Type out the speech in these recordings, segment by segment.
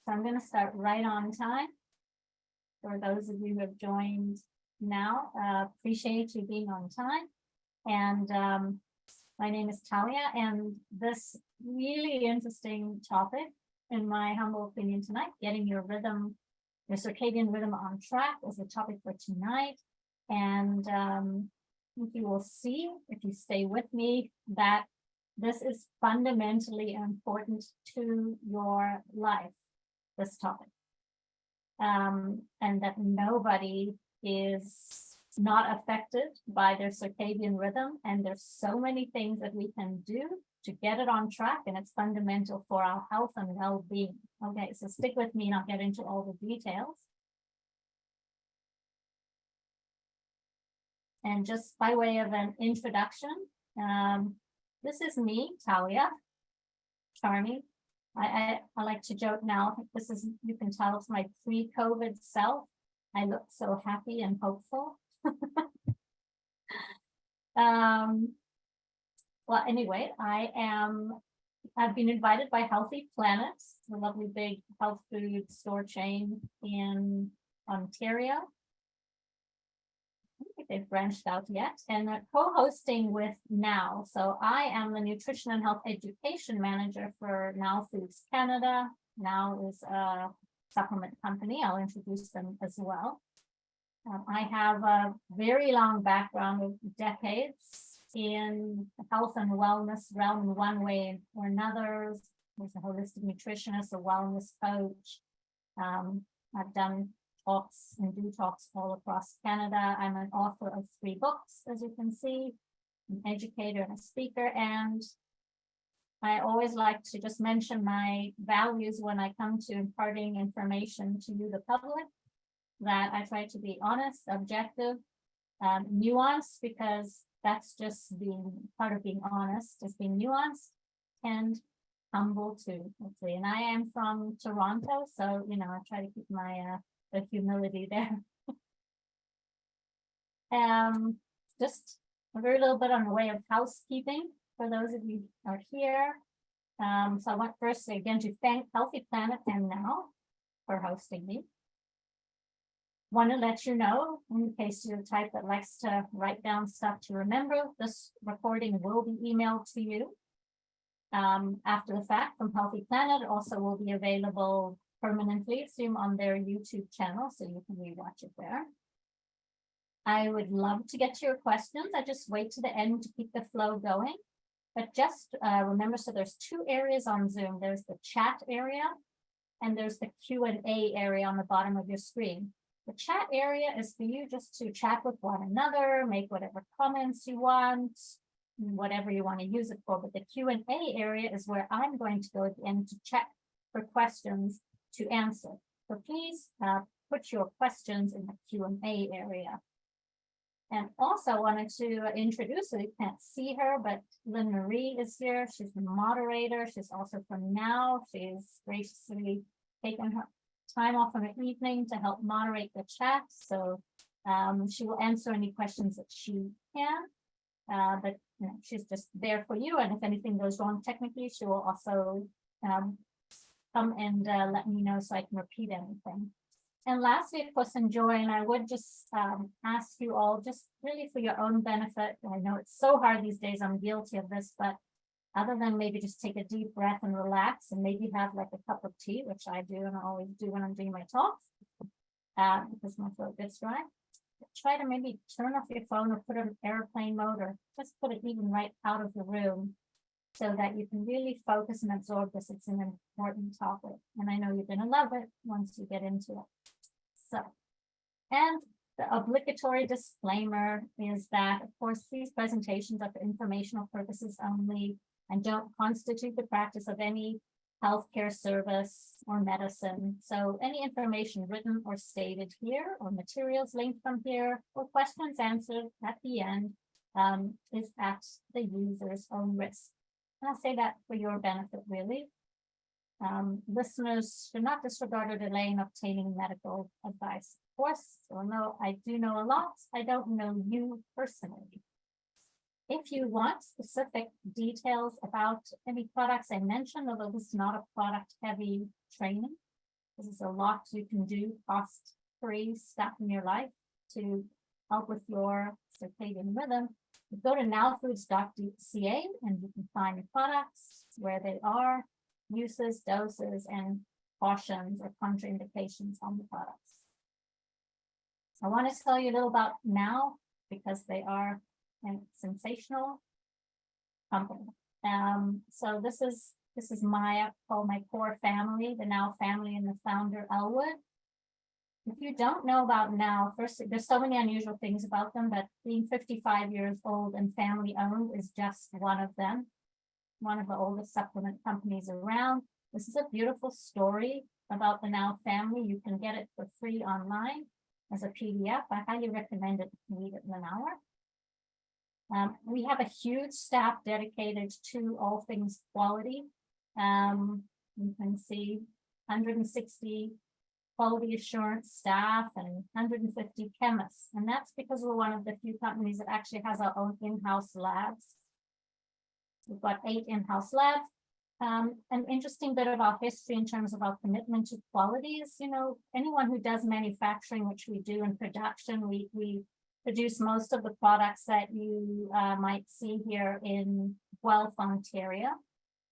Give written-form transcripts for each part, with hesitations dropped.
So I'm going to start right on time. For those of you who have joined now, appreciate you being on time. And my name is Talia, and this really interesting topic, in my humble opinion tonight, getting your rhythm, your circadian rhythm on track, is the topic for tonight. And if you will see, if you stay with me, that this is fundamentally important to your life, this topic. And that nobody is not affected by their circadian rhythm. And there's so many things that we can do to get it on track, and it's fundamental for our health and well-being. Okay, so stick with me and I'll get into all the details. And just by way of an introduction, this is me, Talia, charming. I like to joke now, this is, you can tell it's my pre-COVID self. I look so happy and hopeful. Well, anyway, I've been invited by Healthy Planets, a lovely big health food store chain in Ontario. I don't think they've branched out yet, and co-hosting with Now. So I am the Nutrition and Health Education Manager for Now Foods Canada. Now is a supplement company. I'll introduce them as well. I have a very long background of decades in the health and wellness realm in one way or another. As a holistic nutritionist, a wellness coach. I've done talks and do talks all across Canada. I'm an author of 3 books, as you can see, an educator and a speaker. And I always like to just mention my values when I come to imparting information to you, the public, that I try to be honest, objective, nuanced, because that's just being part of being honest, is being nuanced, and humble too, hopefully. And I am from Toronto, so, you know, I try to keep my the humility there. Just a very little bit on the way of housekeeping for those of you who are here. So I want first again to thank Healthy Planet and Now for hosting me. Want to let you know, in case you're the type that likes to write down stuff to remember, this recording will be emailed to you after the fact from Healthy Planet. It also will be available permanently, assume, on their YouTube channel, so you can rewatch it there. I would love to get to your questions. I just wait to the end to keep the flow going. But just remember, so there's 2 areas on Zoom. There's the chat area and there's the Q&A area on the bottom of your screen. The chat area is for you just to chat with one another, make whatever comments you want, whatever you want to use it for. But the Q&A area is where I'm going to go at the end to check for questions to answer. So please put your questions in the Q&A area. And also wanted to introduce, so you can't see her, but Lynn Marie is here. She's the moderator. She's also from Now. She's graciously taken her time off in the evening to help moderate the chat. So she will answer any questions that she can. But you know, she's just there for you. And if anything goes wrong technically, she will also come and let me know so I can repeat anything. And lastly, of course, enjoy. And I would just ask you all, just really for your own benefit. I know it's so hard these days. I'm guilty of this, but other than maybe just take a deep breath and relax, and maybe have like a cup of tea, which I do and I always do when I'm doing my talks, because my throat gets dry. Try to maybe turn off your phone or put it in airplane mode, or just put it even right out of the room, so that you can really focus and absorb this. It's an important topic, and I know you're going to love it once you get into it. So, and the obligatory disclaimer is that, of course, these presentations are for informational purposes only and don't constitute the practice of any healthcare service or medicine. So any information written or stated here, or materials linked from here, or questions answered at the end is at the user's own risk. And I'll say that for your benefit, really. Listeners should not disregard or delay in obtaining medical advice. Of course, although I do know a lot, I don't know you personally. If you want specific details about any products I mentioned, although this is not a product-heavy training, This is a lot you can do, cost-free stuff in your life to help with your circadian rhythm. You go to nowfoods.ca and you can find the products, where they are, uses, doses, and cautions or contraindications on the products. I want to tell you a little about Now, because they are a sensational company. So this is my core family, the Now family, and the founder Elwood. If you don't know about Now, first, there's so many unusual things about them, but being 55 years old and family owned is just one of them. One of the oldest supplement companies around. This is a beautiful story about the Now family. You can get it for free online as a PDF. I highly recommend it if you read it in an hour. We have a huge staff dedicated to all things quality. You can see 160 quality assurance staff and 150 chemists. And that's because we're one of the few companies that actually has our own in-house labs. We've got 8 in-house labs. An interesting bit of our history in terms of our commitment to quality is, anyone who does manufacturing, which we do in production, we produce most of the products that you might see here in Guelph, Ontario.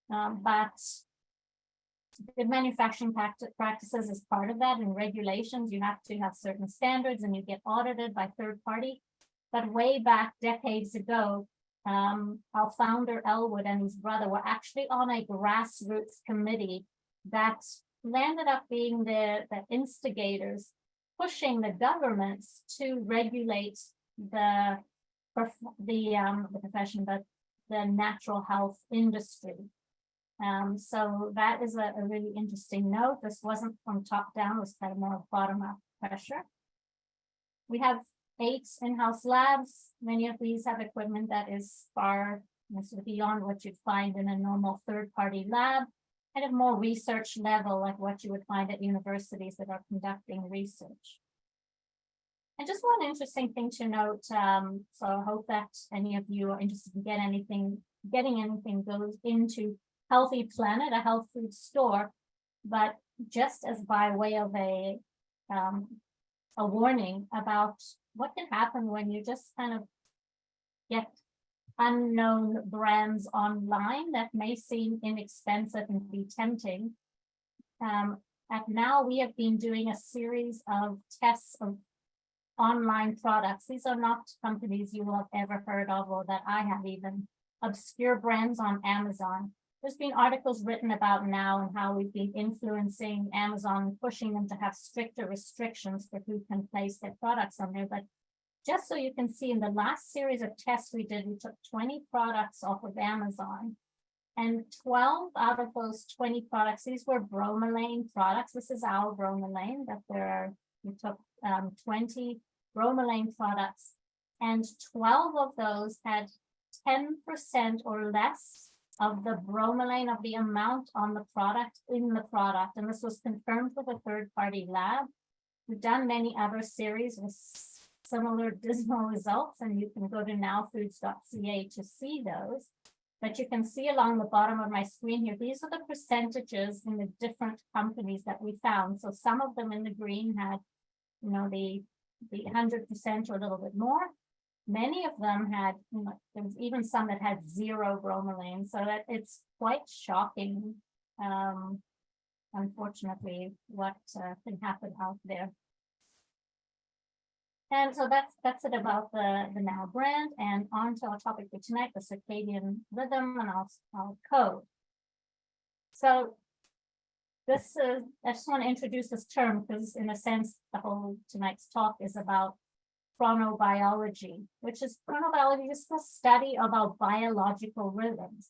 But good manufacturing practices is part of that, and regulations. You have to have certain standards and you get audited by third party. But way back decades ago, our founder Elwood and his brother were actually on a grassroots committee that landed up being the instigators, pushing the governments to regulate the profession, but the natural health industry. So that is a really interesting note. This wasn't from top down, it was kind of more bottom up pressure. We have 8 in-house labs. Many of these have equipment that is far sort of beyond what you'd find in a normal third-party lab, kind of more research level, like what you would find at universities that are conducting research. And just one interesting thing to note, so I hope that any of you are interested in getting anything goes into Healthy Planet, a health food store, but just as by way of a warning about what can happen when you just kind of get unknown brands online that may seem inexpensive and be tempting. At Now, we have been doing a series of tests of online products. These are not companies you will have ever heard of or that I have even, obscure brands on Amazon. There's been articles written about Now and how we've been influencing Amazon and pushing them to have stricter restrictions for who can place their products on there. But just so you can see, in the last series of tests we did, we took 20 products off of Amazon, and 12 out of those 20 products, these were bromelain products. This is our bromelain we took 20 bromelain products, and 12 of those had 10% or less of the bromelain, of the amount on the product, in the product. And this was confirmed with a third-party lab. We've done many other series with similar dismal results, and you can go to nowfoods.ca to see those. But you can see along the bottom of my screen here, these are the percentages in the different companies that we found. So some of them in the green had, the 100% or a little bit more. Many of them had, there was even some that had 0 bromelain, so that it's quite shocking, unfortunately, what can happen out there. And so that's it about the Now brand, and on to our topic for tonight, the circadian rhythm and our code. So this is, I just want to introduce this term because in a sense, the whole tonight's talk is about chronobiology, which is just the study of our biological rhythms.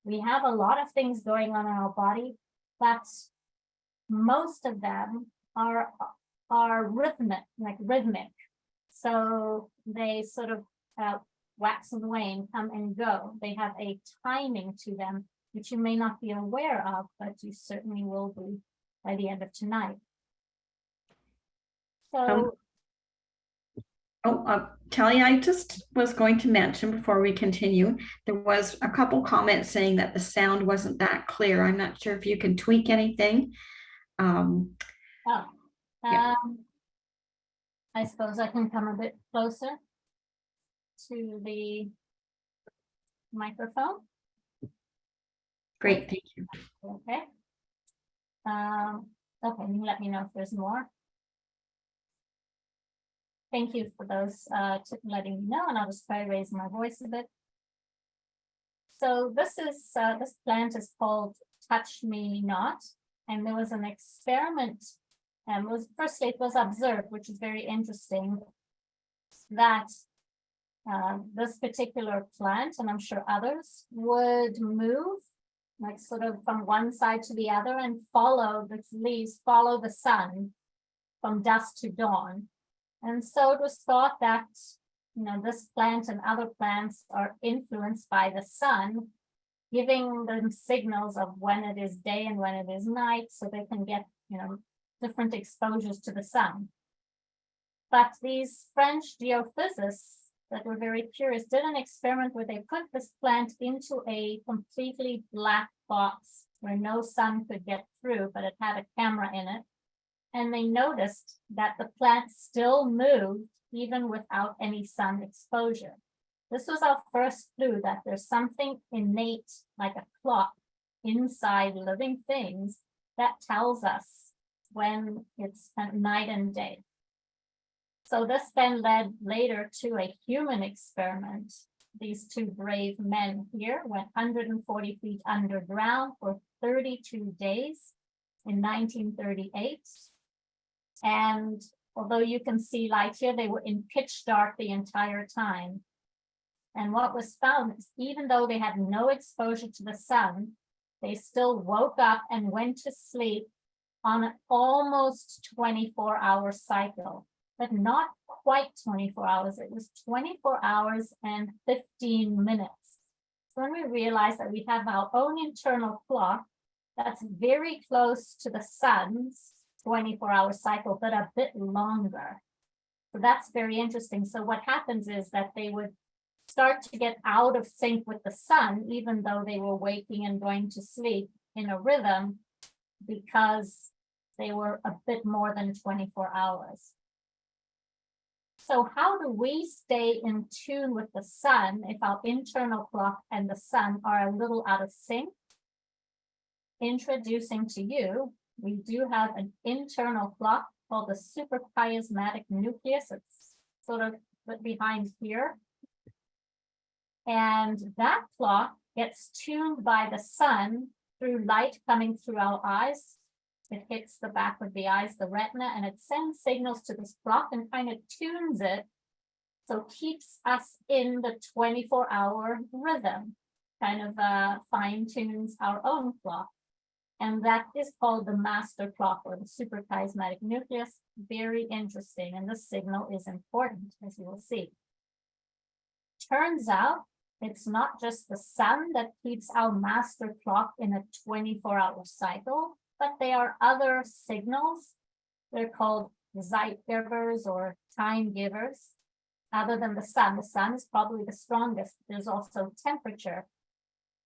We have a lot of things going on in our body, but most of them are rhythmic. So they sort of wax and wane, come and go. They have a timing to them, which you may not be aware of, but you certainly will be by the end of tonight. So Kelly, I just was going to mention before we continue, there was a couple comments saying that the sound wasn't that clear. I'm not sure if you can tweak anything. Um, Oh, Yeah. I suppose I can come a bit closer to the microphone. Great, thank you. Okay. Okay, you let me know if there's more. Thank you for those letting me know, and I'll just try to raise my voice a bit. So this plant is called Touch Me Not, and there was an experiment, and firstly it was observed, which is very interesting, that this particular plant, and I'm sure others, would move like sort of from one side to the other and follow the leaves, follow the sun from dusk to dawn. And so it was thought that, this plant and other plants are influenced by the sun, giving them signals of when it is day and when it is night, so they can get, different exposures to the sun. But these French geophysicists that were very curious did an experiment where they put this plant into a completely black box where no sun could get through, but it had a camera in it. And they noticed that the plant still moved even without any sun exposure. This was our first clue that there's something innate, like a clock, inside living things that tells us when it's night and day. So this then led later to a human experiment. These two brave men here went 140 feet underground for 32 days in 1938. And although you can see light here, they were in pitch dark the entire time. And what was found is even though they had no exposure to the sun, they still woke up and went to sleep on an almost 24-hour cycle, but not quite 24 hours. It was 24 hours and 15 minutes. So when we realized that we have our own internal clock that's very close to the sun's 24-hour cycle, but a bit longer. So that's very interesting. So what happens is that they would start to get out of sync with the sun, even though they were waking and going to sleep in a rhythm, because they were a bit more than 24 hours. So how do we stay in tune with the sun if our internal clock and the sun are a little out of sync? Introducing to you, we do have an internal clock called the suprachiasmatic nucleus. It's sort of behind here. And that clock gets tuned by the sun through light coming through our eyes. It hits the back of the eyes, the retina, and it sends signals to this clock and kind of tunes it. So keeps us in the 24-hour rhythm, kind of fine tunes our own clock. And that is called the master clock, or the suprachiasmatic nucleus. Very interesting. And this signal is important, as you will see. Turns out it's not just the sun that keeps our master clock in a 24-hour cycle, but there are other signals. They're called zeitgebers or time givers. Other than the sun is probably the strongest. There's also temperature.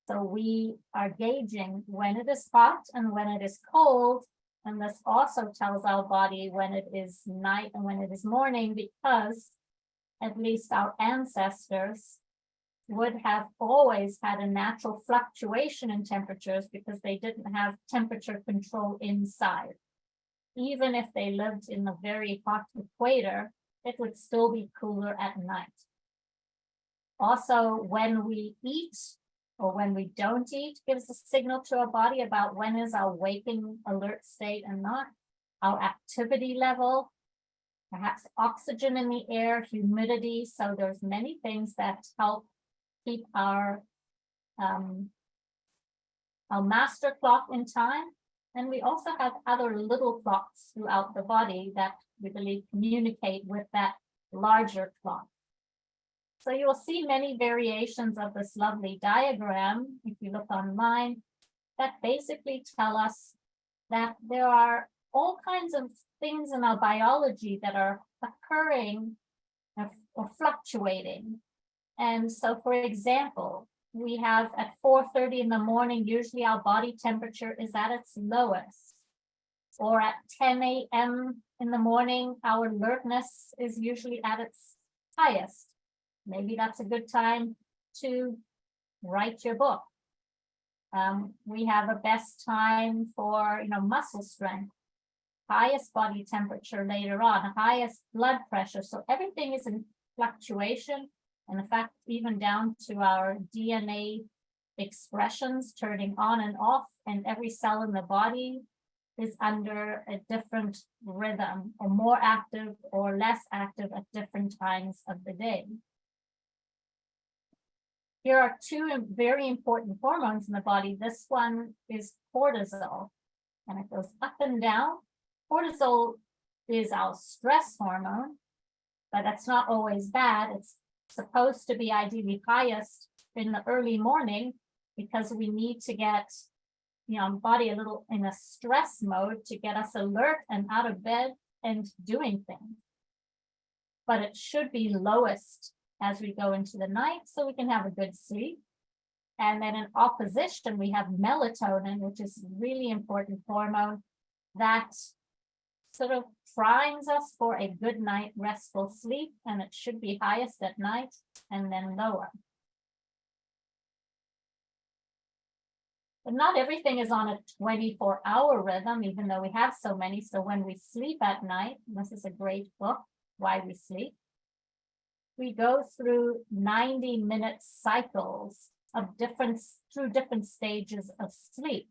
So we are gauging when it is hot and when it is cold. And this also tells our body when it is night and when it is morning, because at least our ancestors would have always had a natural fluctuation in temperatures because they didn't have temperature control inside. Even if they lived in the very hot equator, it would still be cooler at night. Also, when we eat or when we don't eat gives a signal to our body about when is our waking alert state and not. Our activity level, perhaps oxygen in the air, humidity. So there's many things that help keep our master clock in time. And we also have other little clocks throughout the body that we believe communicate with that larger clock. So you will see many variations of this lovely diagram, if you look online, that basically tell us that there are all kinds of things in our biology that are occurring or fluctuating. And so, for example, we have at 4:30 in the morning, usually our body temperature is at its lowest. or at 10 a.m. in the morning, our alertness is usually at its highest. Maybe that's a good time to write your book. We have a best time for, muscle strength, highest body temperature later on, highest blood pressure. So everything is in fluctuation. And in fact, even down to our DNA expressions turning on and off, and every cell in the body is under a different rhythm, or more active or less active at different times of the day. Here are two very important hormones in the body. This one is cortisol, and it goes up and down. Cortisol is our stress hormone, but that's not always bad. It's supposed to be ideally highest in the early morning because we need to get body a little in a stress mode to get us alert and out of bed and doing things. But it should be lowest as we go into the night so we can have a good sleep. And then in opposition, we have melatonin, which is a really important hormone that sort of primes us for a good night restful sleep, and it should be highest at night and then lower. But not everything is on a 24-hour rhythm, even though we have so many. So when we sleep at night, this is a great book, Why We Sleep, we go through 90-minute cycles of through different stages of sleep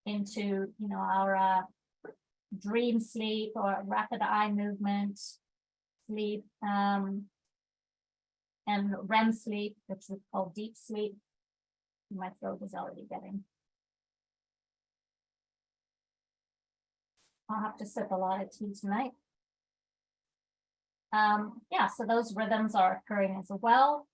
into, our dream sleep or rapid eye movement sleep, and REM sleep, which we call deep sleep. My throat is already getting. I'll have to sip a lot of tea tonight. So those rhythms are occurring as well.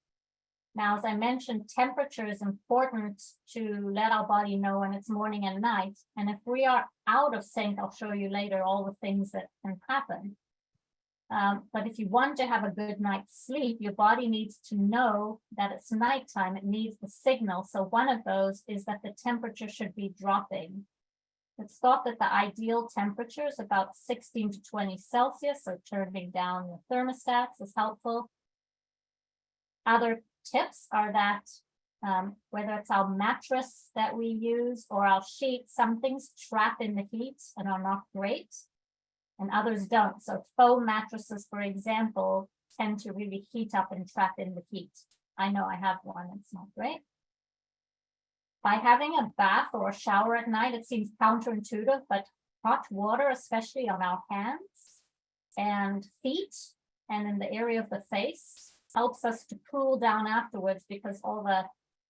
Now, as I mentioned, temperature is important to let our body know when it's morning and night. And if we are out of sync, I'll show you later all the things that can happen. But if you want to have a good night's sleep, your body needs to know that it's nighttime. It needs the signal. So one of those is that the temperature should be dropping. It's thought that the ideal temperature is about 16 to 20 Celsius, so turning down the thermostats is helpful. Other tips are that whether it's our mattress that we use or our sheet, some things trap in the heat and are not great, and others don't. So foam mattresses, for example, tend to really heat up and trap in the heat. I know I have one, it's not great. By having a bath or a shower at night, it seems counterintuitive, but hot water, especially on our hands and feet and in the area of the face, helps us to cool down afterwards because all the,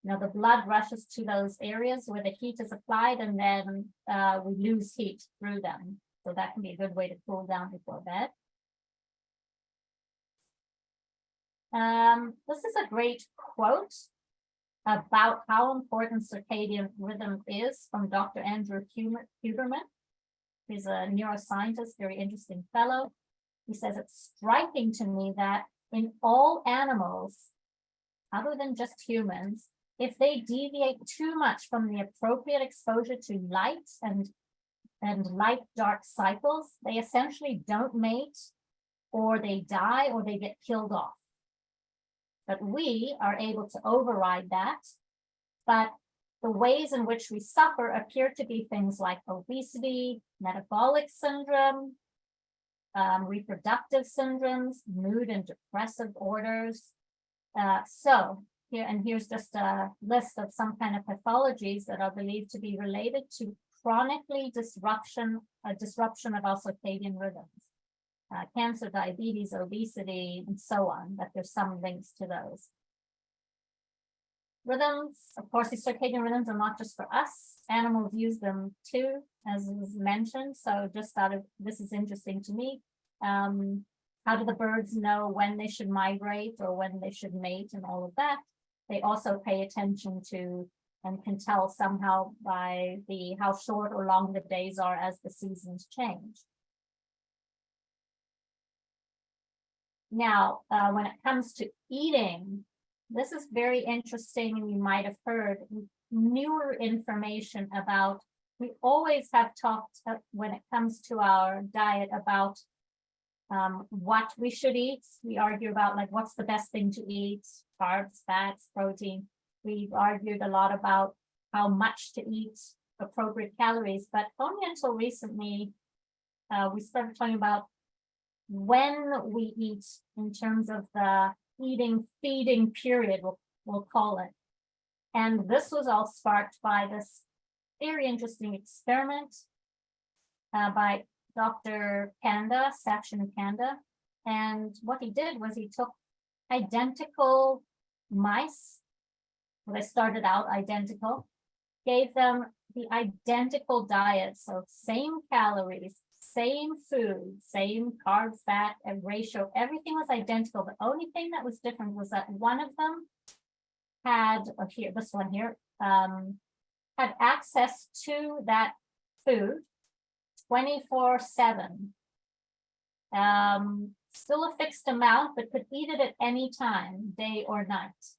the blood rushes to those areas where the heat is applied, and then we lose heat through them. So that can be a good way to cool down before bed. This is a great quote about how important circadian rhythm is from Dr. Andrew Huberman. He's a neuroscientist, very interesting fellow. He says, it's striking to me that in all animals, other than just humans, if they deviate too much from the appropriate exposure to light and light-dark cycles, they essentially don't mate, or they die, or they get killed off. But we are able to override that. But the ways in which we suffer appear to be things like obesity, metabolic syndrome, reproductive syndromes, mood and depressive disorders. Here's just a list of some kind of pathologies that are believed to be related to chronically disruption of our circadian rhythms. Cancer, diabetes, obesity, and so on, but there's some links to those. Rhythms, of course, these circadian rhythms are not just for us. Animals use them too, as was mentioned. So just this is interesting to me. How do the birds know when they should migrate or when they should mate and all of that? They also pay attention to and can tell somehow by how short or long the days are as the seasons change. Now, when it comes to eating, this is very interesting, and you might have heard newer information about we always have talked when it comes to our diet about what we should eat. We argue about like what's the best thing to eat, carbs, fats, protein. We've argued a lot about how much to eat, appropriate calories, but only until recently we started talking about when we eat in terms of the feeding period, we'll call it. And this was all sparked by this very interesting experiment by Dr. Kanda, Sachin Kanda. And what he did was he took identical mice. They started out identical, gave them the identical diet. So same calories, same food, same carb, fat, and ratio. Everything was identical. The only thing that was different was that one of them had, this one here, had access to that food 24/7. Still a fixed amount, but could eat it at any time, day or night.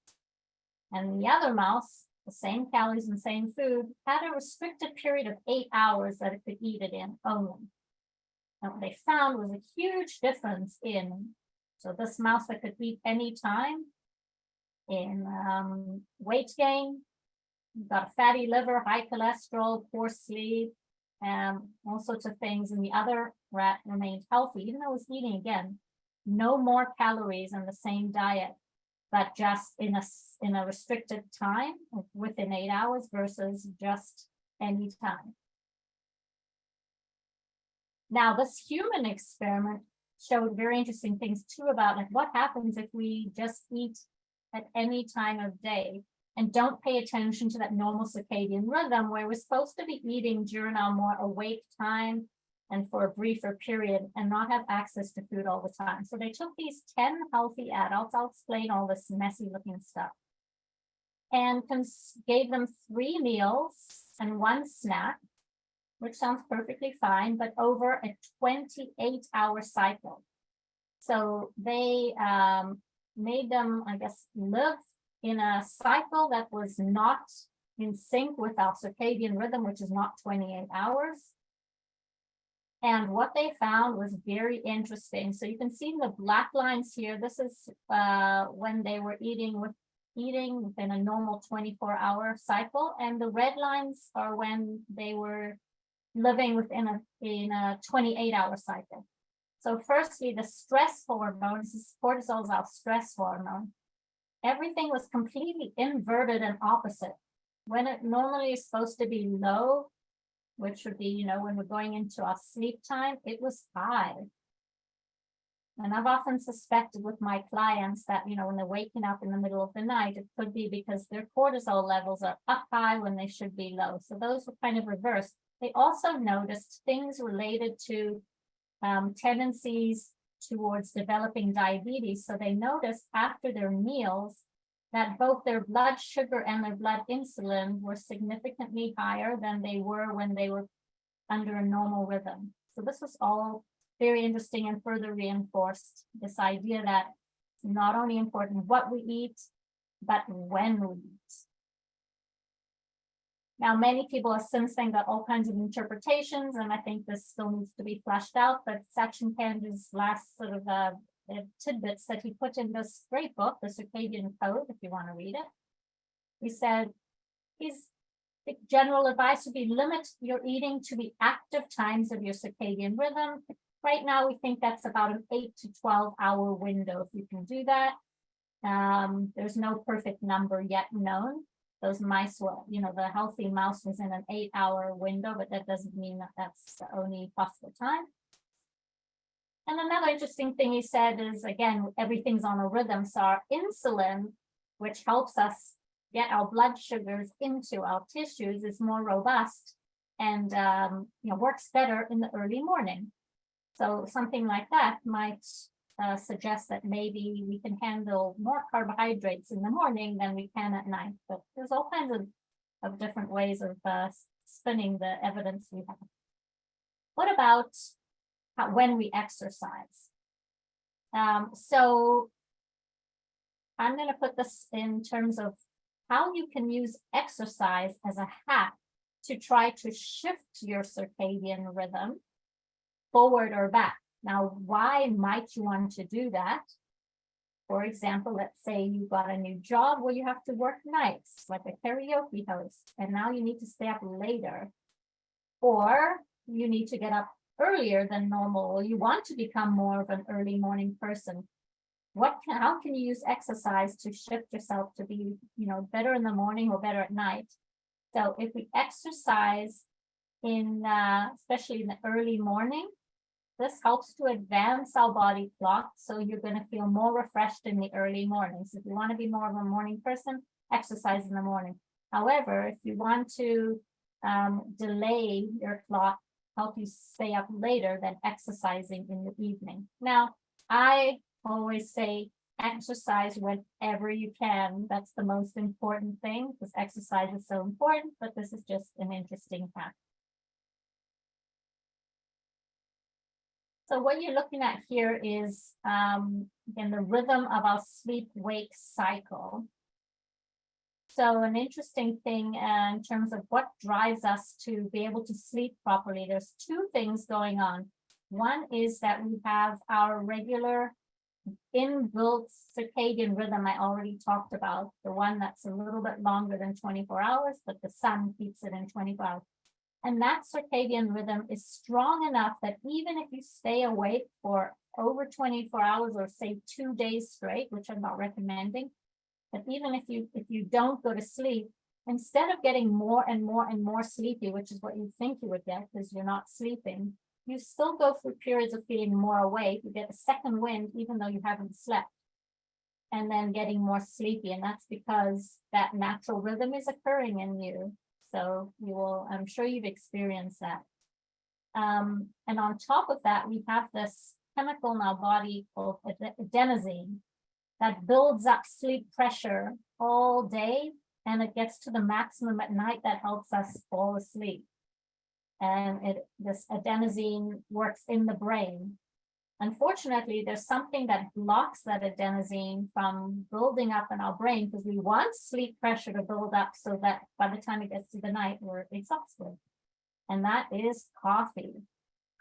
And the other mouse, the same calories and same food, had a restricted period of 8 hours that it could eat it in only. And what they found was a huge difference so this mouse that could eat any time, in weight gain, got a fatty liver, high cholesterol, poor sleep, all sorts of things. And the other rat remained healthy, even though it was eating again, no more calories in the same diet, but just in a restricted time within 8 hours versus just any time. Now, this human experiment showed very interesting things too about like what happens if we just eat at any time of day and don't pay attention to that normal circadian rhythm where we're supposed to be eating during our more awake time and for a briefer period and not have access to food all the time. So they took these 10 healthy adults, I'll explain all this messy looking stuff, and gave them 3 meals and 1 snack, which sounds perfectly fine, but over a 28-hour cycle. So they made them, I guess, live in a cycle that was not in sync with our circadian rhythm, which is not 28 hours. And what they found was very interesting. So you can see the black lines here. This is when they were eating within a normal 24-hour cycle. And the red lines are when they were living within a 28-hour cycle. So firstly, the stress hormone, cortisol is our stress hormone. Everything was completely inverted and opposite. When it normally is supposed to be low, which would be, when we're going into our sleep time, it was high. And I've often suspected with my clients that, when they're waking up in the middle of the night, it could be because their cortisol levels are up high when they should be low. So those were kind of reversed. They also noticed things related to tendencies towards developing diabetes. So they noticed after their meals that both their blood sugar and their blood insulin were significantly higher than they were when they were under a normal rhythm. So this was all very interesting and further reinforced this idea that it's not only important what we eat, but when we eat. Now, many people have since then got all kinds of interpretations, and I think this still needs to be fleshed out, but Sachin Kanda's last sort of tidbits that he put in this great book, The Circadian Code, if you want to read it. He said, the general advice would be limit your eating to the active times of your circadian rhythm. Right now, we think that's about an 8 to 12-hour window if you can do that. There's no perfect number yet known. Those mice were, the healthy mouse was in an 8-hour window, but that doesn't mean that that's the only possible time. And another interesting thing he said is, again, everything's on a rhythm. So our insulin, which helps us get our blood sugars into our tissues, is more robust and works better in the early morning. So something like that might suggest that maybe we can handle more carbohydrates in the morning than we can at night. But there's all kinds of different ways of spinning the evidence we have. What about when we exercise? So I'm going to put this in terms of how you can use exercise as a hack to try to shift your circadian rhythm forward or back. Now, why might you want to do that? For example, let's say you got a new job where you have to work nights, like a karaoke host, and now you need to stay up later. Or you need to get up earlier than normal, or you want to become more of an early morning person. How can you use exercise to shift yourself to be, better in the morning or better at night? So if we exercise especially in the early morning, this helps to advance our body clock, so you're going to feel more refreshed in the early mornings. If you want to be more of a morning person, exercise in the morning. However, if you want to delay your clock, help you stay up later, then exercising in the evening. Now, I always say exercise whenever you can. That's the most important thing, because exercise is so important, but this is just an interesting fact. So what you're looking at here is, again, the rhythm of our sleep-wake cycle. So an interesting thing in terms of what drives us to be able to sleep properly, there's two things going on. One is that we have our regular inbuilt circadian rhythm I already talked about, the one that's a little bit longer than 24 hours, but the sun keeps it in 24 hours. And that circadian rhythm is strong enough that even if you stay awake for over 24 hours or say 2 days straight, which I'm not recommending, but even if you don't go to sleep, instead of getting more and more and more sleepy, which is what you think you would get because you're not sleeping, you still go through periods of feeling more awake. You get a second wind even though you haven't slept, and then getting more sleepy. And that's because that natural rhythm is occurring in you. So I'm sure you've experienced that. And on top of that, we have this chemical in our body called adenosine that builds up sleep pressure all day, and it gets to the maximum at night that helps us fall asleep. And this adenosine works in the brain. Unfortunately, there's something that blocks that adenosine from building up in our brain, because we want sleep pressure to build up so that by the time it gets to the night, we're exhausted. And that is coffee.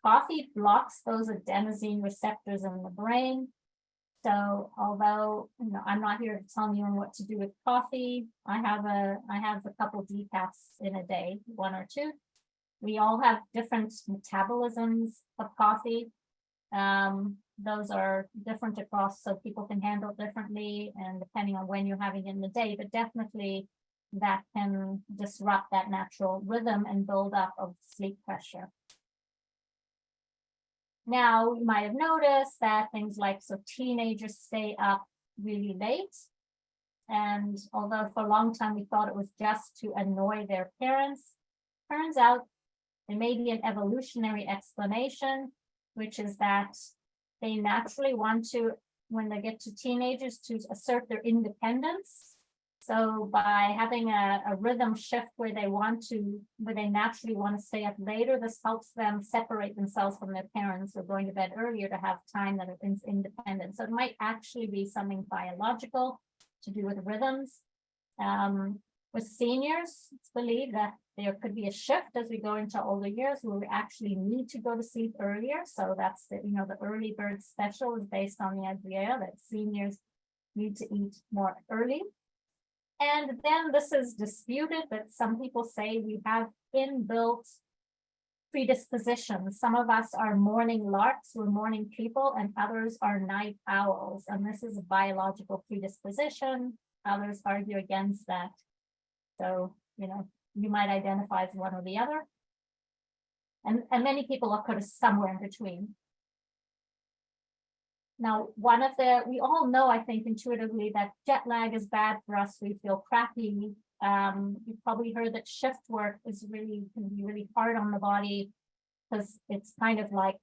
Coffee blocks those adenosine receptors in the brain. So although I'm not here to tell you what to do with coffee, I have a couple decafs in a day, 1 or 2. We all have different metabolisms of coffee. Those are different across, so people can handle it differently and depending on when you're having it in the day, but definitely that can disrupt that natural rhythm and build up of sleep pressure. Now, you might have noticed that things like, teenagers stay up really late. And although for a long time we thought it was just to annoy their parents, turns out there may be an evolutionary explanation, which is that they naturally want to, when they get to teenagers, to assert their independence. So by having a rhythm shift where they naturally want to stay up later, this helps them separate themselves from their parents or going to bed earlier to have time that is independent. So it might actually be something biological to do with rhythms. With seniors, it's believed that there could be a shift as we go into older years where we actually need to go to sleep earlier. So that's the early bird special is based on the idea that seniors need to eat more early. And then this is disputed, but some people say we have inbuilt predispositions. Some of us are morning larks, we're morning people, and others are night owls. And this is a biological predisposition. Others argue against that. So, you might identify as one or the other. And many people are kind of somewhere in between. Now, we all know, I think, intuitively that jet lag is bad for us. We feel crappy. You've probably heard that shift work can be really hard on the body because it's kind of like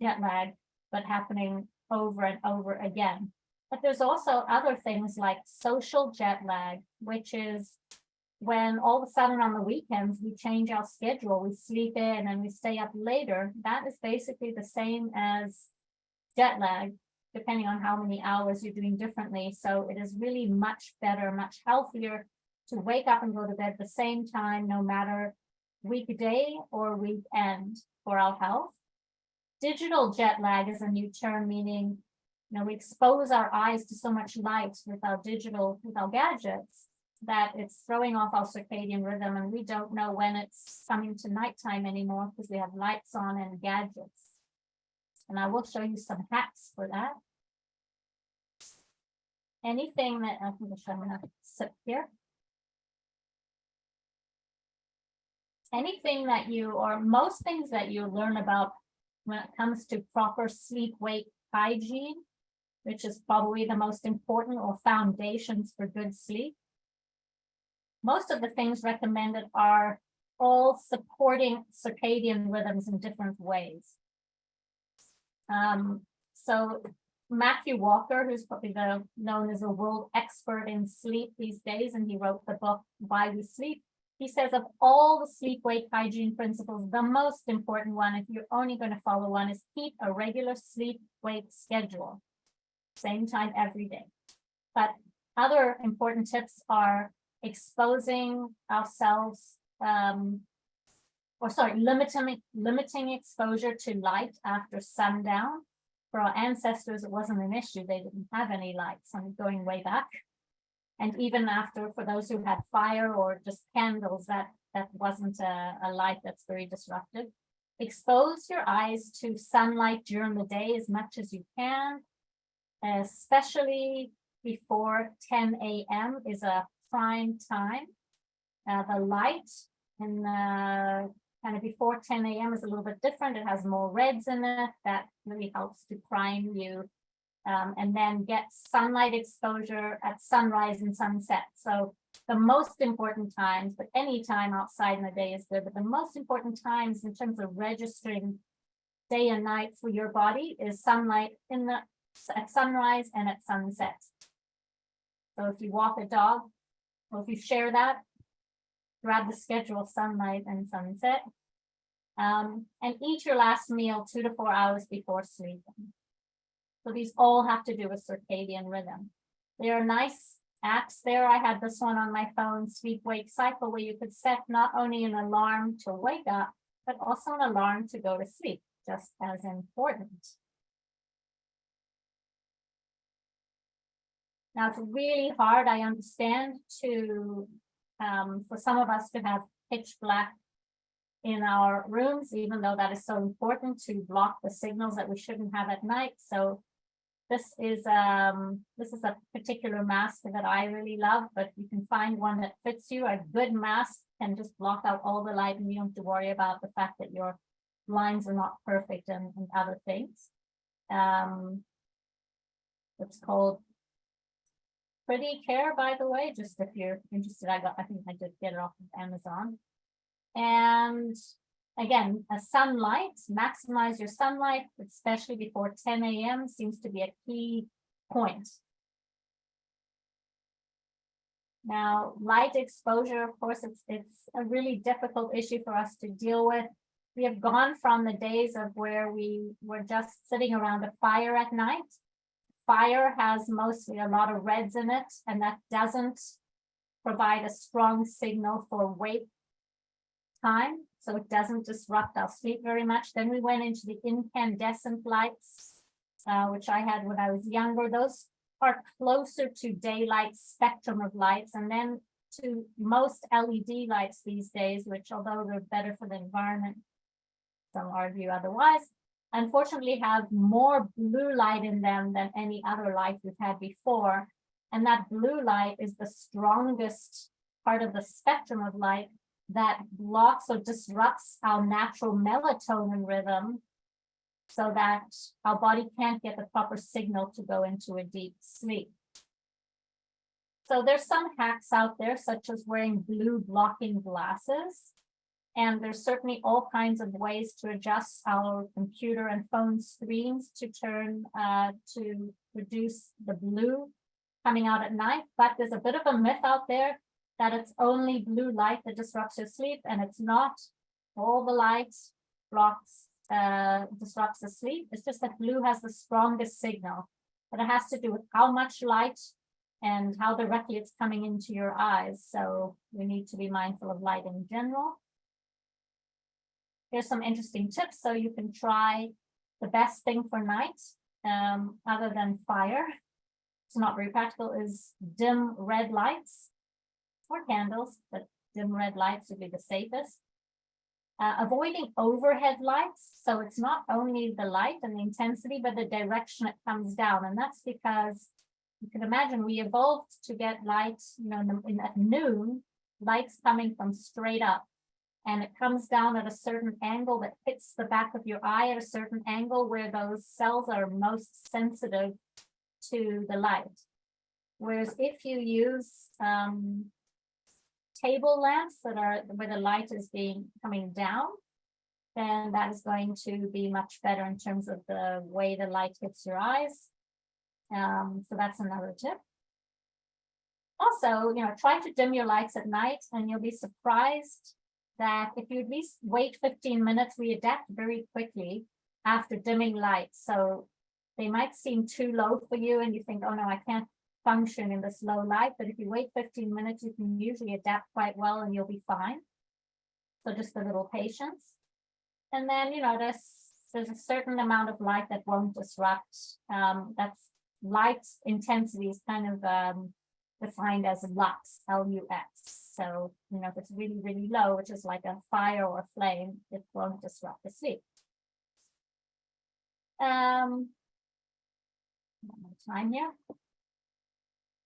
jet lag, but happening over and over again. But there's also other things like social jet lag, which is when all of a sudden on the weekends, we change our schedule, we sleep in and we stay up later. That is basically the same as jet lag, depending on how many hours you're doing differently. So it is really much better, much healthier to wake up and go to bed at the same time, no matter weekday or weekend for our health. Digital jet lag is a new term, meaning, we expose our eyes to so much light with our gadgets, that it's throwing off our circadian rhythm, and we don't know when it's coming to nighttime anymore because we have lights on and gadgets. And I will show you some hacks for that. Anything that I'm gonna sit here. Anything that or most things that you learn about when it comes to proper sleep-wake hygiene, which is probably the most important, or foundations for good sleep. Most of the things recommended are all supporting circadian rhythms in different ways. So Matthew Walker, who's probably known as a world expert in sleep these days, and he wrote the book Why We Sleep. He says of all the sleep-wake hygiene principles, the most important one, if you're only going to follow one, is keep a regular sleep-wake schedule. Same time every day. But other important tips are exposing ourselves, limiting exposure to light after sundown. For our ancestors, it wasn't an issue. They didn't have any lights. I'm going way back. And even after, for those who had fire or just candles, that wasn't a light that's very disruptive. Expose your eyes to sunlight during the day as much as you can, especially before 10 a.m. is a prime time. The light in kind of before 10 a.m. is a little bit different. It has more reds in it. That really helps to prime you. And then get sunlight exposure at sunrise and sunset. So the most important times, but any time outside in the day is good, but the most important times in terms of registering day and night for your body is sunlight at sunrise and at sunset. So if you walk a dog, or if you share that, grab the schedule of sunlight and sunset. And eat your last meal 2 to 4 hours before sleeping. So these all have to do with circadian rhythm. There are nice apps there. I had this one on my phone, Sleep Wake Cycle, where you could set not only an alarm to wake up, but also an alarm to go to sleep, just as important. Now it's really hard, I understand, for some of us to have pitch black in our rooms, even though that is so important to block the signals that we shouldn't have at night. So this is a particular mask that I really love, but you can find one that fits you. A good mask can just block out all the light, and you don't have to worry about the fact that your blinds are not perfect and other things. It's called Pretty Care, by the way, just if you're interested. I think I did get it off of Amazon. And again, sunlight, maximize your sunlight, especially before 10 a.m. seems to be a key point. Now, light exposure, of course, it's a really difficult issue for us to deal with. We have gone from the days of where we were just sitting around a fire at night. Fire has mostly a lot of reds in it, and that doesn't provide a strong signal for wake time, so it doesn't disrupt our sleep very much. Then we went into the incandescent lights, which I had when I was younger. Those are closer to daylight spectrum of lights, and then to most LED lights these days, which, although they're better for the environment, some argue otherwise, unfortunately have more blue light in them than any other light we've had before. And that blue light is the strongest part of the spectrum of light that blocks or disrupts our natural melatonin rhythm, so that our body can't get the proper signal to go into a deep sleep. So there's some hacks out there, such as wearing blue blocking glasses. And there's certainly all kinds of ways to adjust our computer and phone screens to to reduce the blue coming out at night. But there's a bit of a myth out there that it's only blue light that disrupts your sleep, and it's not. All the light disrupts the sleep. It's just that blue has the strongest signal, but it has to do with how much light and how directly it's coming into your eyes. So we need to be mindful of light in general. here's some interesting tips so you can try the best thing for night, other than fire. It's not very practical, is dim red lights or candles, but dim red lights would be the safest. Avoiding overhead lights, so it's not only the light and the intensity, but the direction it comes down, and that's because you can imagine we evolved to get light, at noon, light's coming from straight up, and it comes down at a certain angle that hits the back of your eye at a certain angle where those cells are most sensitive to the light. Whereas if you use table lamps that are where the light is coming down, then that is going to be much better in terms of the way the light hits your eyes. So that's another tip. Also, try to dim your lights at night, and you'll be surprised that if you at least wait 15 minutes, we adapt very quickly after dimming lights. So they might seem too low for you, and you think, oh no, I can't function in this low light. But if you wait 15 minutes, you can usually adapt quite well and you'll be fine. So just a little patience. And then, there's a certain amount of light that won't disrupt. That's light intensity is kind of defined as lux, L-U-X. So, if it's really, really low, which is like a fire or a flame, it won't disrupt the sleep. One more time here.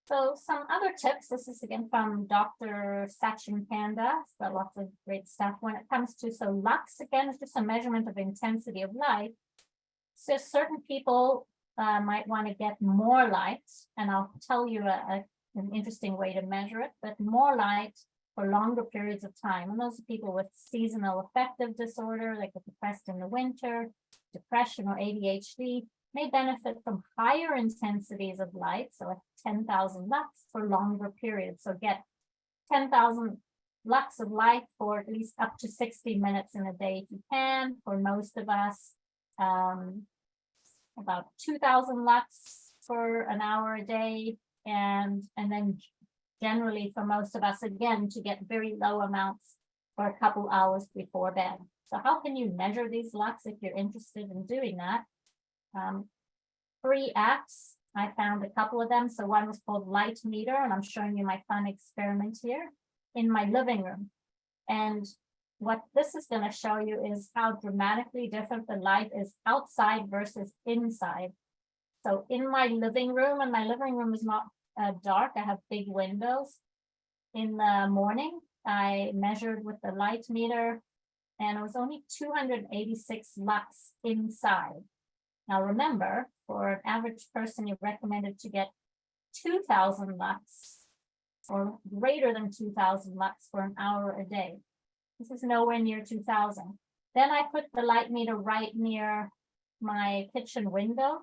So some other tips, this is again from Dr. Sachin Panda, so lots of great stuff when it comes to, so lux again is just a measurement of intensity of light. So certain people might want to get more light, and I'll tell you an interesting way to measure it, but more light for longer periods of time. And those are people with seasonal affective disorder, like depressed in the winter, depression or ADHD, may benefit from higher intensities of light, so like 10,000 lux for longer periods. So get 10,000 lux of light for at least up to 60 minutes in a day if you can. For most of us, about 2,000 lux for an hour a day, and then generally for most of us, again, to get very low amounts for a couple hours before bed. So how can you measure these lux if you're interested in doing that? Free apps, I found a couple of them. So one was called Light Meter, and I'm showing you my fun experiment here in my living room. And what this is going to show you is how dramatically different the light is outside versus inside. So in my living room, and my living room is not dark, I have big windows. In the morning, I measured with the light meter, and it was only 286 lux inside. Now remember, for an average person, you're recommended to get 2,000 lux or greater than 2,000 lux for an hour a day. This is nowhere near 2,000. Then I put the light meter right near my kitchen window,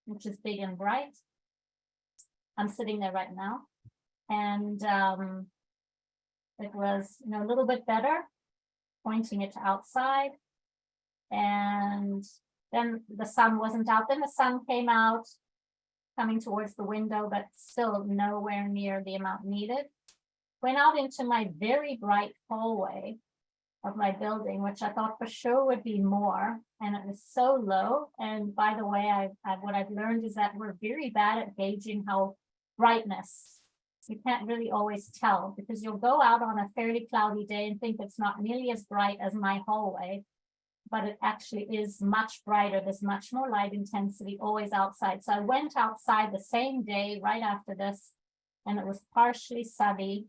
which is big and bright. I'm sitting there right now. And it was a little bit better, pointing it to outside. And then the sun wasn't out. Then the sun came out, coming towards the window, but still nowhere near the amount needed. Went out into my very bright hallway of my building, which I thought for sure would be more, and it was so low. And by the way, what I've learned is that we're very bad at gauging how brightness. You can't really always tell, because you'll go out on a fairly cloudy day and think it's not nearly as bright as my hallway, but it actually is much brighter. There's much more light intensity always outside. So I went outside the same day right after this, and it was partially sunny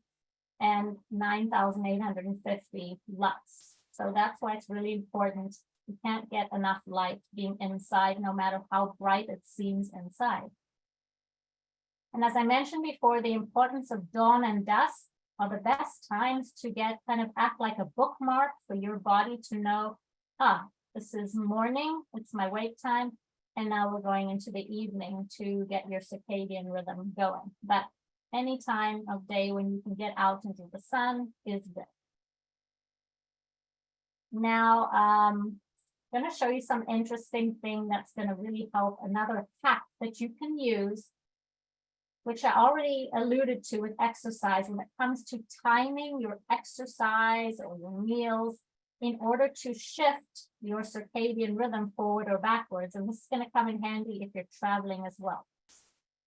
and 9,850 lux. So that's why it's really important. You can't get enough light being inside, no matter how bright it seems inside. And as I mentioned before, the importance of dawn and dusk are the best times to act like a bookmark for your body to know, this is morning, it's my wake time, and now we're going into the evening to get your circadian rhythm going. But any time of day when you can get out into the sun is good. Now, I'm going to show you some interesting thing that's going to really help. Another hack that you can use, which I already alluded to with exercise. When it comes to timing your exercise or your meals, in order to shift your circadian rhythm forward or backwards. And this is going to come in handy if you're traveling as well.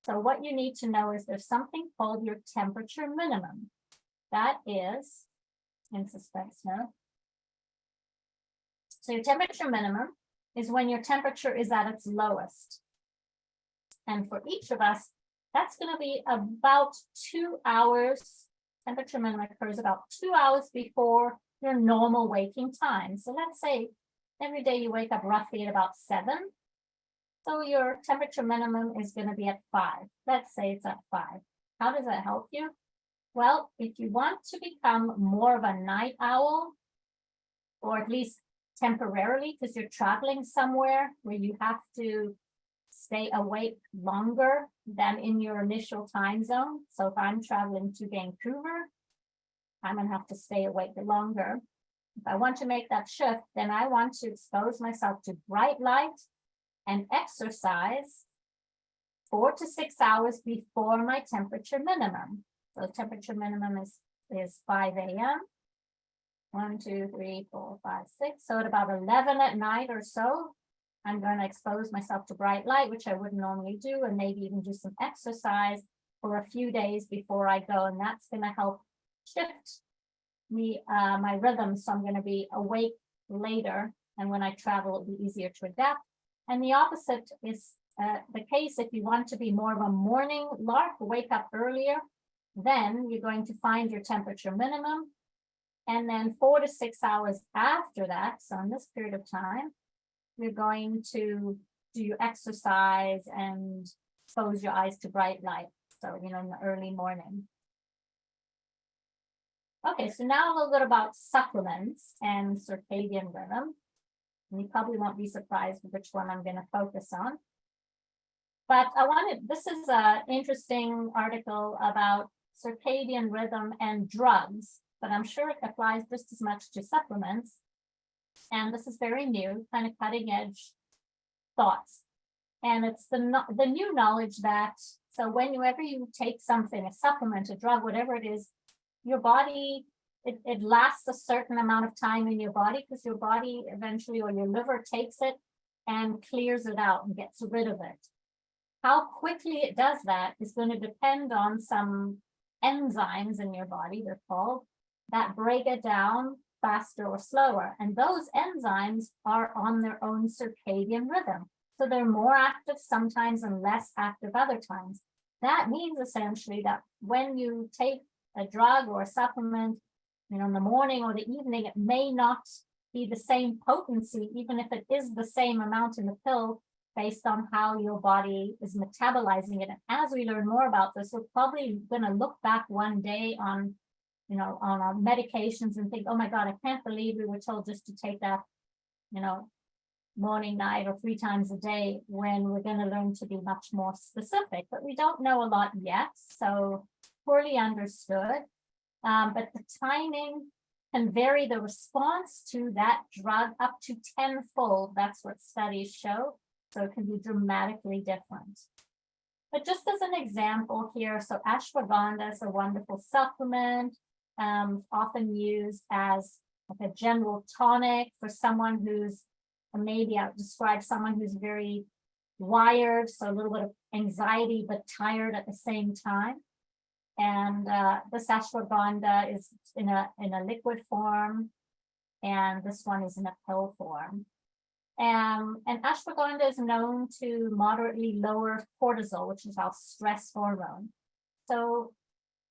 So what you need to know is there's something called your temperature minimum. That is in suspense now. So your temperature minimum is when your temperature is at its lowest. And for each of us, that's going to be about 2 hours. Temperature minimum occurs about 2 hours before your normal waking time. So let's say every day you wake up roughly at about 7. So your temperature minimum is going to be at 5. Let's say it's at 5. How does that help you? Well, if you want to become more of a night owl, or at least temporarily, because you're traveling somewhere where you have to stay awake longer than in your initial time zone. So if I'm traveling to Vancouver, I'm going to have to stay awake longer. If I want to make that shift, then I want to expose myself to bright light and exercise 4 to 6 hours before my temperature minimum. So temperature minimum is 5 a.m. 1, 2, 3, 4, 5, 6. So at about 11 at night or so, I'm going to expose myself to bright light, which I wouldn't normally do, and maybe even do some exercise for a few days before I go. And that's going to help shift me, my rhythm. So I'm going to be awake later. And when I travel, it'll be easier to adapt. And the opposite is the case if you want to be more of a morning lark, wake up earlier, then you're going to find your temperature minimum. And then 4 to 6 hours after that, so in this period of time, you're going to do your exercise and expose your eyes to bright light. So, in the early morning. Okay, so now a little bit about supplements and circadian rhythm. And you probably won't be surprised with which one I'm going to focus on. But this is an interesting article about circadian rhythm and drugs, but I'm sure it applies just as much to supplements. And this is very new, kind of cutting edge thoughts. And it's the new knowledge that, so whenever you take something, a supplement, a drug, whatever it is, your body, it lasts a certain amount of time in your body because your body eventually, or your liver takes it and clears it out and gets rid of it. How quickly it does that is going to depend on some enzymes in your body, they're called, that break it down faster or slower. And those enzymes are on their own circadian rhythm. So they're more active sometimes and less active other times. That means essentially that when you take a drug or a supplement, in the morning or the evening, it may not be the same potency, even if it is the same amount in the pill, based on how your body is metabolizing it. And as we learn more about this, we're probably going to look back one day on our medications and think, oh my God, I can't believe we were told just to take that, morning, night, or 3 times a day, when we're going to learn to be much more specific. But we don't know a lot yet, so poorly understood. But the timing can vary the response to that drug up to 10-fold. That's what studies show. So it can be dramatically different. But just as an example here, so ashwagandha is a wonderful supplement, often used as like a general tonic for someone who's, maybe I would describe someone who's very wired, so a little bit of anxiety, but tired at the same time. And this ashwagandha is in a liquid form, and this one is in a pill form. And ashwagandha is known to moderately lower cortisol, which is our stress hormone. So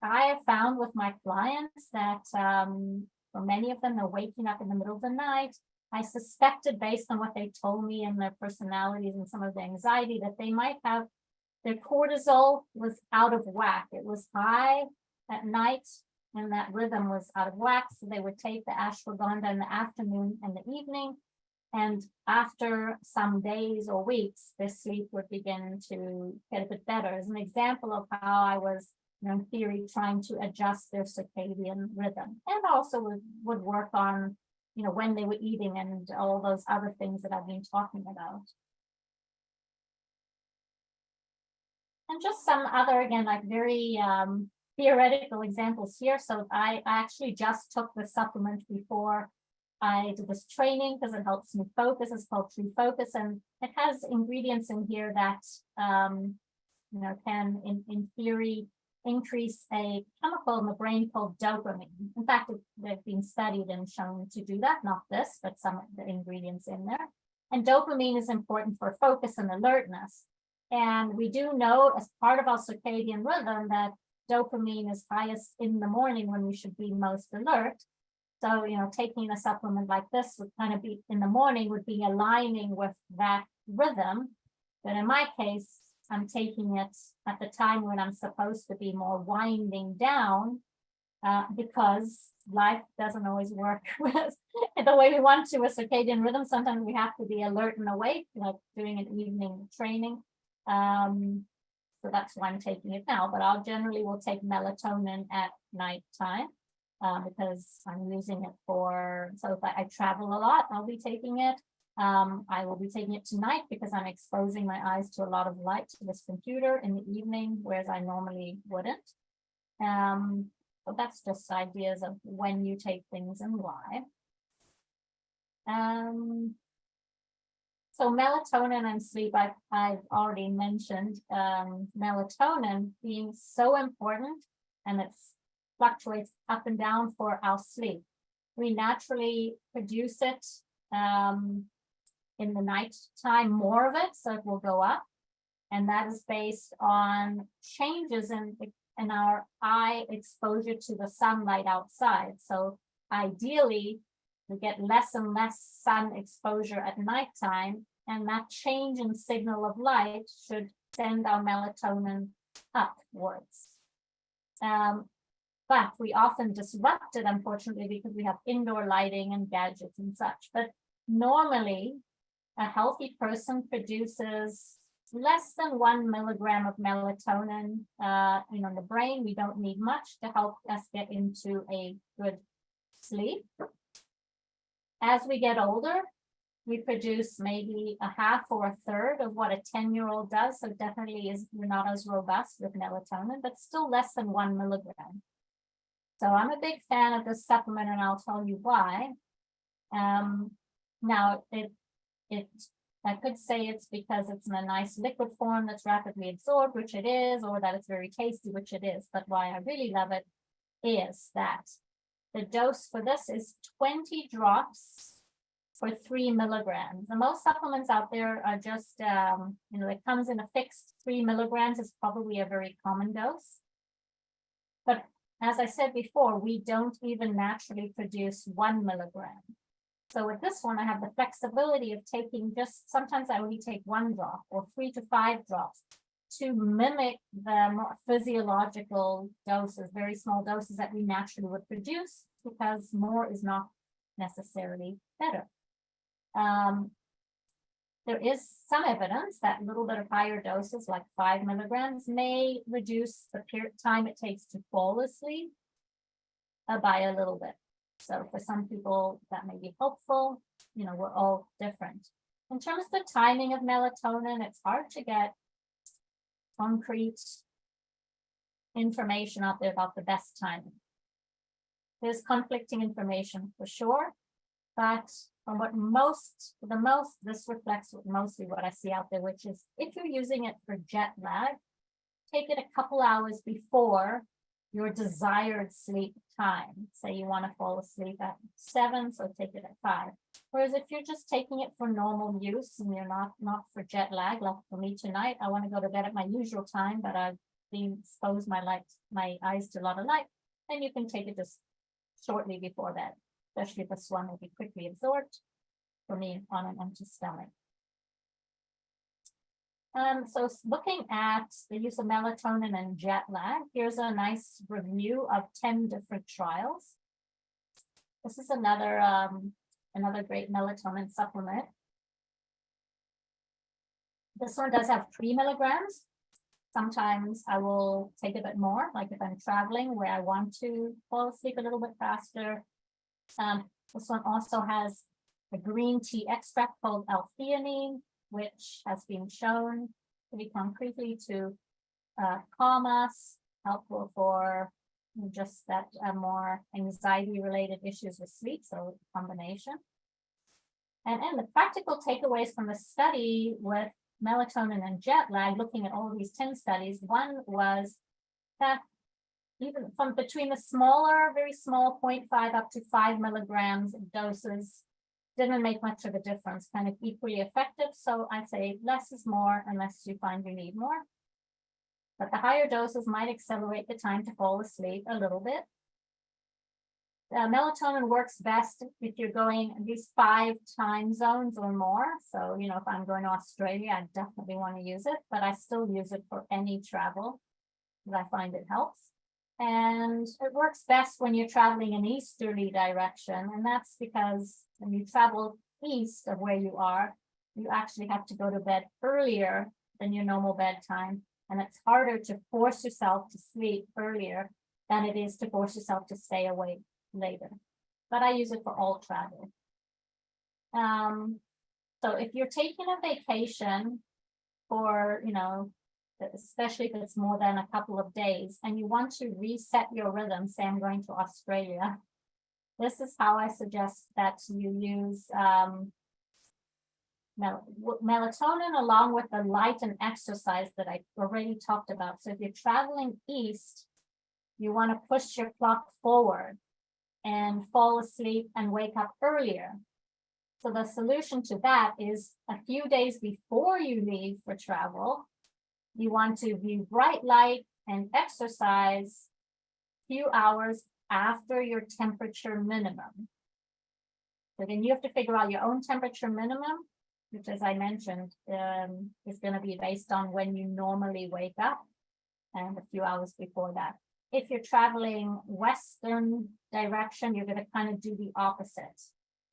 I have found with my clients that for many of them, they're waking up in the middle of the night. I suspected, based on what they told me and their personalities and some of the anxiety, that they might have their cortisol was out of whack. It was high at night and that rhythm was out of whack. So they would take the ashwagandha in the afternoon and the evening. And after some days or weeks, their sleep would begin to get a bit better. As an example of how I was, in theory, trying to adjust their circadian rhythm. And also would work on, when they were eating and all those other things that I've been talking about. And just some other, again, like very theoretical examples here. So I actually just took the supplement before I did this training because it helps me focus. It's called True Focus, and it has ingredients in here that can in theory increase a chemical in the brain called dopamine. In fact, they've been studied and shown to do that, not this, but some of the ingredients in there. And dopamine is important for focus and alertness. And we do know as part of our circadian rhythm that dopamine is highest in the morning when we should be most alert. So, taking a supplement like this would kind of be in the morning would be aligning with that rhythm. But in my case, I'm taking it at the time when I'm supposed to be more winding down because life doesn't always work with the way we want to with circadian rhythm. Sometimes we have to be alert and awake, like doing an evening training. So that's why I'm taking it now, but I'll generally will take melatonin at nighttime because I'm using it so if I travel a lot, I'll be taking it. I will be taking it tonight because I'm exposing my eyes to a lot of light to this computer in the evening, whereas I normally wouldn't. So that's just ideas of when you take things and why. So melatonin and sleep, I've already mentioned melatonin being so important, and it fluctuates up and down for our sleep. We naturally produce it in the night time, more of it, so it will go up. And that is based on changes in our eye exposure to the sunlight outside. So ideally, we get less and less sun exposure at nighttime, and that change in signal of light should send our melatonin upwards. But we often disrupt it, unfortunately, because we have indoor lighting and gadgets and such. But normally, a healthy person produces less than 1 milligram of melatonin in the brain. We don't need much to help us get into a good sleep. As we get older, we produce maybe a half or a third of what a 10-year-old does. So definitely we're not as robust with melatonin, but still less than 1 milligram. So I'm a big fan of this supplement, and I'll tell you why. Now, I could say it's because it's in a nice liquid form that's rapidly absorbed, which it is, or that it's very tasty, which it is. But why I really love it is that the dose for this is 20 drops for 3 milligrams. And most supplements out there are just, it comes in a fixed 3 milligrams is probably a very common dose. But as I said before, we don't even naturally produce 1 milligram. So with this one, I have the flexibility of taking sometimes I only take 1 drop or 3 to 5 drops to mimic the more physiological doses, very small doses that we naturally would produce, because more is not necessarily better. There is some evidence that a little bit of higher doses, like 5 milligrams, may reduce the time it takes to fall asleep by a little bit. So for some people that may be helpful. We're all different. In terms of the timing of melatonin, it's hard to get concrete information out there about the best timing. There's conflicting information for sure, but from this reflects mostly what I see out there, which is if you're using it for jet lag, take it a couple hours before your desired sleep time. Say you want to fall asleep at 7, so take it at 5. Whereas if you're just taking it for normal use and you're not for jet lag, like for me tonight, I want to go to bed at my usual time, but I've been exposed my eyes to a lot of light, then you can take it just shortly before bed, especially if this one will be quickly absorbed for me on an empty stomach. So looking at the use of melatonin and jet lag, here's a nice review of 10 different trials. This is another great melatonin supplement. This one does have 3 milligrams. Sometimes I will take a bit more, like if I'm traveling where I want to fall asleep a little bit faster. This one also has a green tea extract called L-theanine, which has been shown pretty concretely to calm us, helpful for just that more anxiety related issues with sleep, so combination. And the practical takeaways from the study with melatonin and jet lag, looking at all of these 10 studies, one was that even from between the smaller, very small 0.5 up to 5 milligrams doses didn't make much of a difference, kind of equally effective. So I'd say less is more unless you find you need more. But the higher doses might accelerate the time to fall asleep a little bit. Melatonin works best if you're going at least 5 time zones or more. So, you know, if I'm going to Australia, I definitely want to use it, but I still use it for any travel because I find it helps. And it works best when you're traveling in easterly direction. And that's because when you travel east of where you are, you actually have to go to bed earlier than your normal bedtime. And it's harder to force yourself to sleep earlier than it is to force yourself to stay awake later. But I use it for all travel. So if you're taking a vacation for, you know, especially if it's more than a couple of days and you want to reset your rhythm, say I'm going to Australia, this is how I suggest that you use melatonin along with the light and exercise that I already talked about. So if you're traveling east, you want to push your clock forward and fall asleep and wake up earlier. So the solution to that is a few days before you leave for travel, you want to view bright light and exercise a few hours after your temperature minimum. So then you have to figure out your own temperature minimum, which, as I mentioned, is going to be based on when you normally wake up and a few hours before that. If you're traveling western direction, you're going to kind of do the opposite.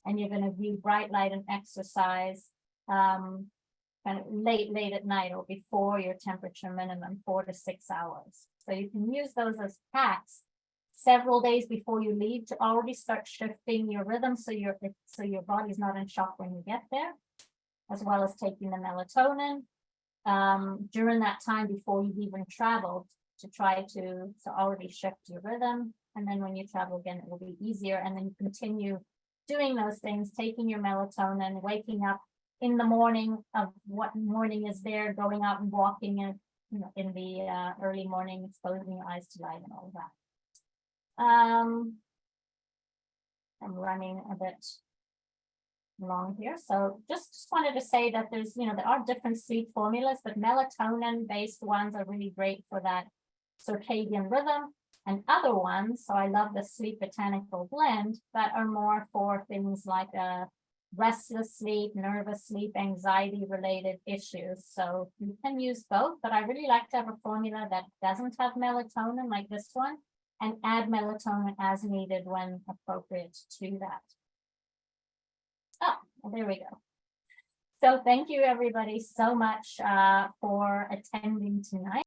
And you're going to view bright light and exercise kind of late at night or before your temperature minimum, 4 to 6 hours. So you can use those as hacks several days before you leave to already start shifting your rhythm so your body's not in shock when you get there, as well as taking the melatonin during that time before you've even traveled to try to already shift your rhythm. And then when you travel again, it will be easier. And then you continue doing those things, taking your melatonin, waking up in the morning of what morning is there, going out and walking in, you know, in the early morning, exposing your eyes to light and all that. I'm running a bit long here. So just wanted to say that there's, you know, there are different sleep formulas, but melatonin based ones are really great for that circadian rhythm, and other ones, so I love the sleep botanical blend, that are more for things like restless sleep, nervous sleep, anxiety related issues. So you can use both, but I really like to have a formula that doesn't have melatonin like this one, and add melatonin as needed when appropriate to that. Oh, there we go. So thank you everybody so much for attending tonight.